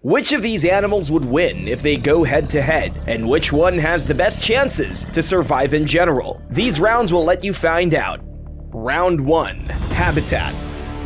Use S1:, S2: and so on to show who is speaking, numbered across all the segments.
S1: Which of these animals would win if they go head-to-head, and which one has the best chances to survive in general? These rounds will let you find out. Round 1. Habitat.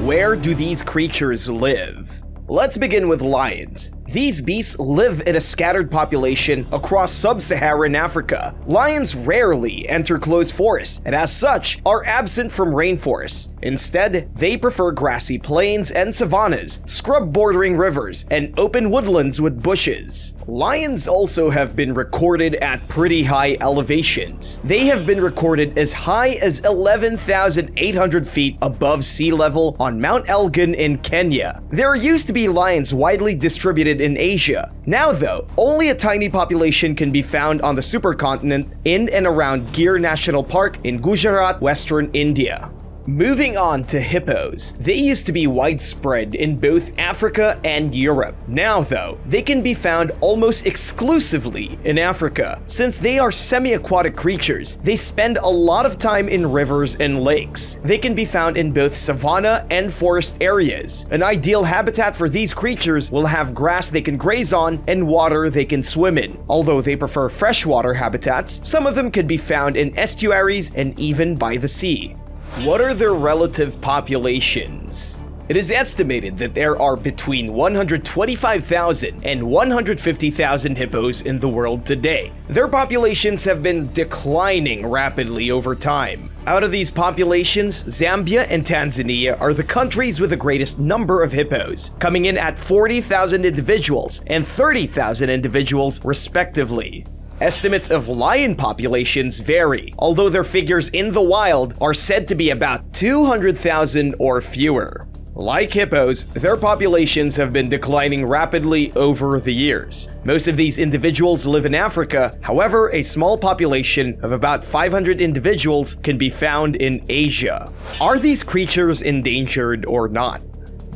S1: Where do these creatures live? Let's begin with lions. These beasts live in a scattered population across sub-Saharan Africa. Lions rarely enter close forests, and as such, are absent from rainforests. Instead, they prefer grassy plains and savannas, scrub-bordering rivers, and open woodlands with bushes. Lions also have been recorded at pretty high elevations. They have been recorded as high as 11,800 feet above sea level on Mount Elgon in Kenya. There used to be lions widely distributed in Asia. Now though, only a tiny population can be found on the supercontinent in and around Gir National Park in Gujarat, Western India. Moving on to hippos. They used to be widespread in both Africa and Europe. Now though, they can be found almost exclusively in Africa. Since they are semiaquatic creatures, they spend a lot of time in rivers and lakes. They can be found in both savanna and forest areas. An ideal habitat for these creatures will have grass they can graze on and water they can swim in. Although they prefer freshwater habitats, some of them can be found in estuaries and even by the sea. What are their relative populations? It is estimated that there are between 125,000 and 150,000 hippos in the world today. Their populations have been declining rapidly over time. Out of these populations, Zambia and Tanzania are the countries with the greatest number of hippos, coming in at 40,000 individuals and 30,000 individuals respectively. Estimates of lion populations vary, although their figures in the wild are said to be about 200,000 or fewer. Like hippos, their populations have been declining rapidly over the years. Most of these individuals live in Africa, however, a small population of about 500 individuals can be found in Asia. Are these creatures endangered or not?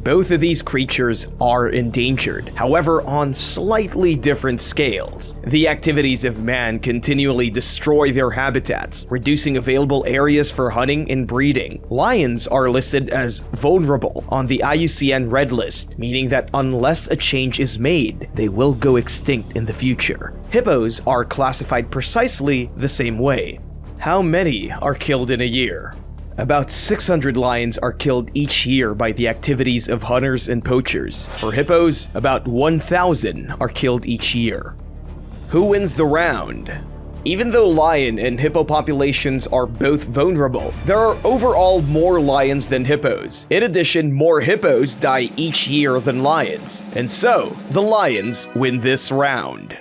S1: Both of these creatures are endangered, however on slightly different scales. The activities of man continually destroy their habitats, reducing available areas for hunting and breeding. Lions are listed as vulnerable on the IUCN Red List, meaning that unless a change is made, they will go extinct in the future. Hippos are classified precisely the same way. How many are killed in a year? About 600 lions are killed each year by the activities of hunters and poachers. For hippos, about 1,000 are killed each year. Who wins the round? Even though lion and hippo populations are both vulnerable, there are overall more lions than hippos. In addition, more hippos die each year than lions, and so the lions win this round.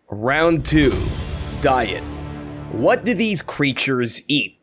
S1: Round 2. Diet. What do these creatures eat?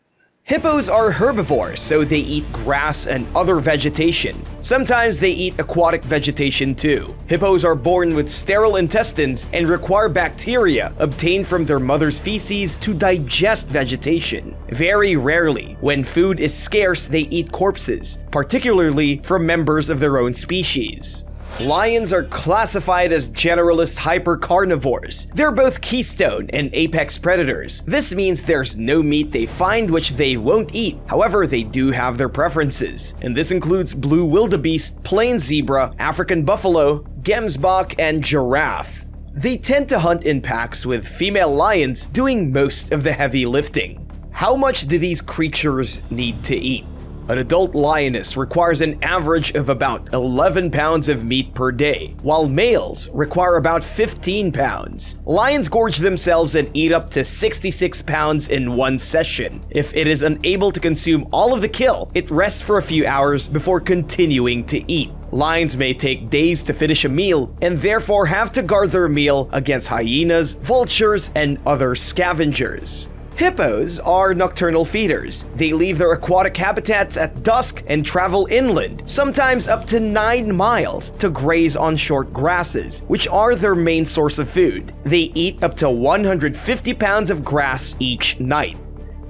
S1: Hippos are herbivores, so they eat grass and other vegetation. Sometimes they eat aquatic vegetation too. Hippos are born with sterile intestines and require bacteria obtained from their mother's feces to digest vegetation. Very rarely, when food is scarce, they eat corpses, particularly from members of their own species. Lions are classified as generalist hypercarnivores. They're both keystone and apex predators. This means there's no meat they find which they won't eat. However, they do have their preferences, and this includes blue wildebeest, plain zebra, African buffalo, gemsbok, and giraffe. They tend to hunt in packs, with female lions doing most of the heavy lifting. How much do these creatures need to eat? An adult lioness requires an average of about 11 pounds of meat per day, while males require about 15 pounds. Lions gorge themselves and eat up to 66 pounds in one session. If it is unable to consume all of the kill, it rests for a few hours before continuing to eat. Lions may take days to finish a meal and therefore have to guard their meal against hyenas, vultures, and other scavengers. Hippos are nocturnal feeders. They leave their aquatic habitats at dusk and travel inland, sometimes up to 9 miles, to graze on short grasses, which are their main source of food. They eat up to 150 pounds of grass each night.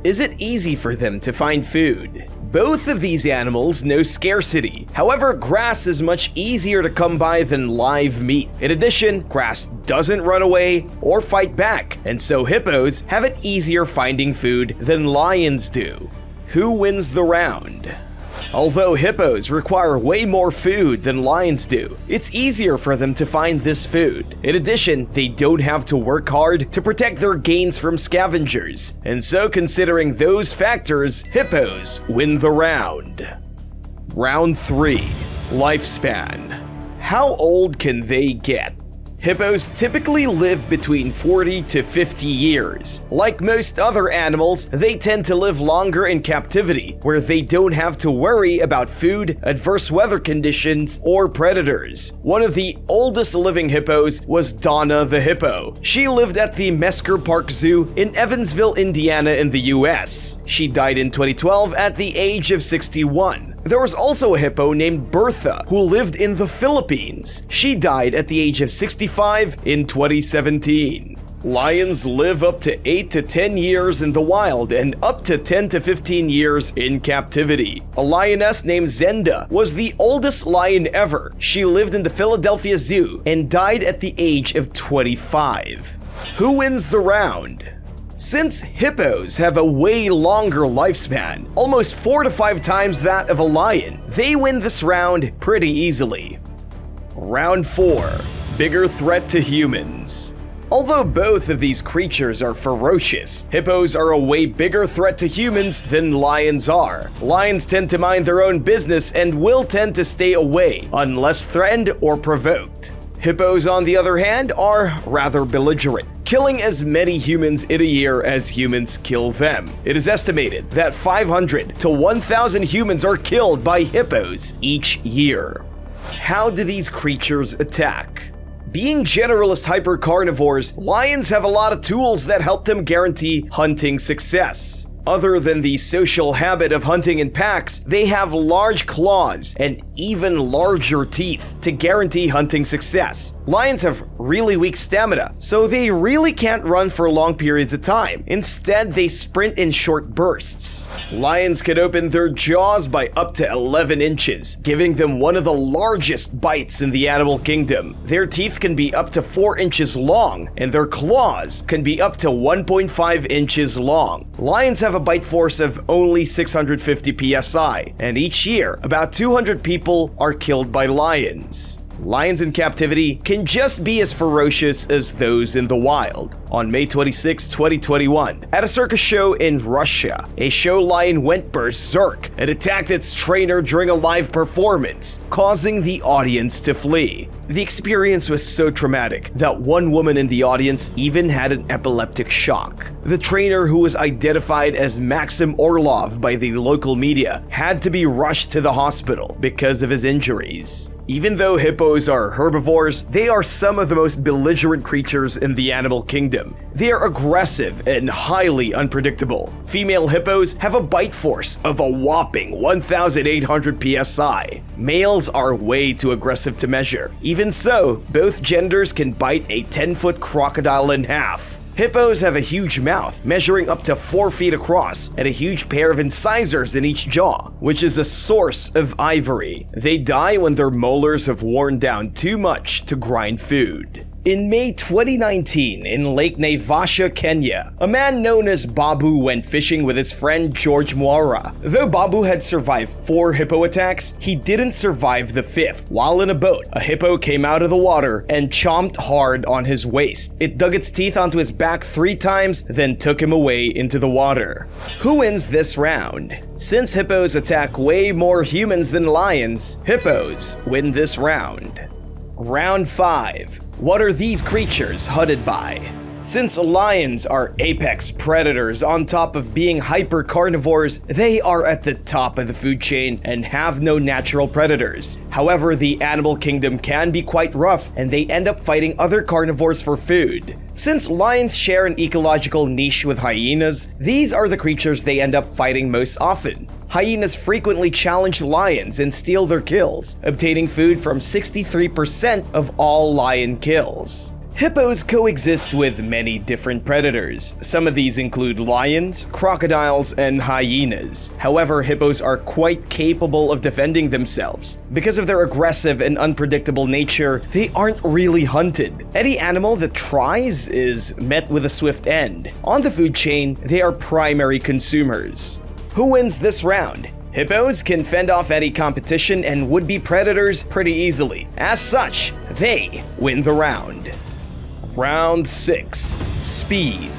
S1: Is it easy for them to find food? Both of these animals know scarcity. However, grass is much easier to come by than live meat. In addition, grass doesn't run away or fight back, and so hippos have it easier finding food than lions do. Who wins the round? Although hippos require way more food than lions do, it's easier for them to find this food. In addition, they don't have to work hard to protect their gains from scavengers, and so considering those factors, hippos win the round. Round 3. Lifespan. How old can they get? Hippos typically live between 40 to 50 years. Like most other animals, they tend to live longer in captivity, where they don't have to worry about food, adverse weather conditions, or predators. One of the oldest living hippos was Donna the hippo. She lived at the Mesker Park Zoo in Evansville, Indiana in the US. She died in 2012 at the age of 61. There was also a hippo named Bertha who lived in the Philippines. She died at the age of 65 in 2017. Lions live up to 8 to 10 years in the wild and up to 10 to 15 years in captivity. A lioness named Zenda was the oldest lion ever. She lived in the Philadelphia Zoo and died at the age of 25. Who wins the round? Since hippos have a way longer lifespan, almost 4 to 5 times that of a lion, they win this round pretty easily. Round 4. Bigger threat to humans. Although both of these creatures are ferocious, hippos are a way bigger threat to humans than lions are. Lions tend to mind their own business and will tend to stay away unless threatened or provoked. Hippos, on the other hand, are rather belligerent, killing as many humans in a year as humans kill them. It is estimated that 500 to 1,000 humans are killed by hippos each year. How do these creatures attack? Being generalist hypercarnivores, lions have a lot of tools that help them guarantee hunting success. Other than the social habit of hunting in packs, they have large claws and even larger teeth to guarantee hunting success. Lions have really weak stamina, so they really can't run for long periods of time. Instead, they sprint in short bursts. Lions can open their jaws by up to 11 inches, giving them one of the largest bites in the animal kingdom. Their teeth can be up to 4 inches long, and their claws can be up to 1.5 inches long. Lions have a bite force of only 650 psi, and each year, about 200 people are killed by lions. Lions in captivity can just be as ferocious as those in the wild. On May 26, 2021, at a circus show in Russia, a show lion went berserk and attacked its trainer during a live performance, causing the audience to flee. The experience was so traumatic that one woman in the audience even had an epileptic shock. The trainer, who was identified as Maxim Orlov by the local media, had to be rushed to the hospital because of his injuries. Even though hippos are herbivores, they are some of the most belligerent creatures in the animal kingdom. They are aggressive and highly unpredictable. Female hippos have a bite force of a whopping 1,800 psi. Males are way too aggressive to measure. Even so, both genders can bite a 10-foot crocodile in half. Hippos have a huge mouth, measuring up to 4 feet across, and a huge pair of incisors in each jaw, which is a source of ivory. They die when their molars have worn down too much to grind food. In May 2019, in Lake Naivasha, Kenya, a man known as Babu went fishing with his friend George Moara. Though Babu had survived 4 hippo attacks, he didn't survive the 5th. While in a boat, a hippo came out of the water and chomped hard on his waist. It dug its teeth onto his back 3 times, then took him away into the water. Who wins this round? Since hippos attack way more humans than lions, hippos win this round. Round 5. What are these creatures hunted by? Since lions are apex predators on top of being hypercarnivores, they are at the top of the food chain and have no natural predators. However, the animal kingdom can be quite rough, and they end up fighting other carnivores for food. Since lions share an ecological niche with hyenas, these are the creatures they end up fighting most often. Hyenas frequently challenge lions and steal their kills, obtaining food from 63% of all lion kills. Hippos coexist with many different predators. Some of these include lions, crocodiles, and hyenas. However, hippos are quite capable of defending themselves. Because of their aggressive and unpredictable nature, they aren't really hunted. Any animal that tries is met with a swift end. On the food chain, they are primary consumers. Who wins this round? Hippos can fend off any competition and would-be predators pretty easily. As such, they win the round. Round 6. Speed.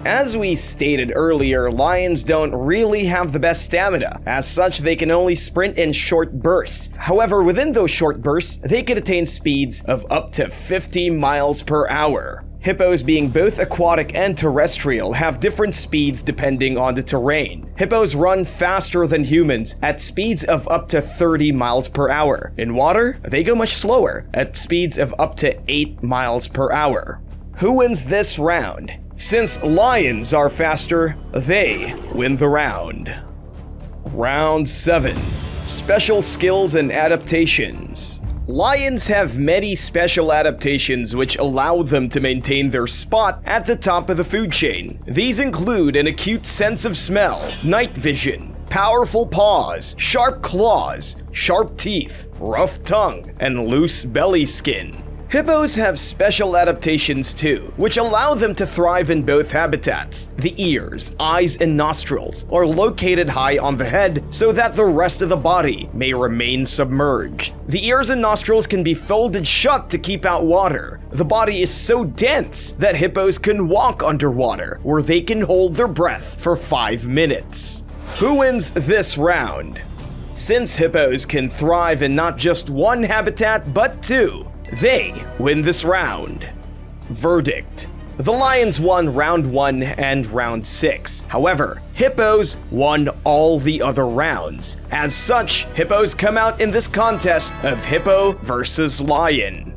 S1: As we stated earlier, lions don't really have the best stamina. As such, they can only sprint in short bursts. However, within those short bursts, they can attain speeds of up to 50 miles per hour. Hippos, being both aquatic and terrestrial, have different speeds depending on the terrain. Hippos run faster than humans at speeds of up to 30 miles per hour. In water, they go much slower at speeds of up to 8 miles per hour. Who wins this round? Since lions are faster, they win the round. Round 7. Special skills and adaptations. Lions have many special adaptations which allow them to maintain their spot at the top of the food chain. These include an acute sense of smell, night vision, powerful paws, sharp claws, sharp teeth, rough tongue, and loose belly skin. Hippos have special adaptations too, which allow them to thrive in both habitats. The ears, eyes, and nostrils are located high on the head so that the rest of the body may remain submerged. The ears and nostrils can be folded shut to keep out water. The body is so dense that hippos can walk underwater, where they can hold their breath for 5 minutes. Who wins this round? Since hippos can thrive in not just one habitat but two, they win this round. Verdict. The lions won round 1 and round 6. However, hippos won all the other rounds. As such, hippos come out in this contest of hippo versus lion.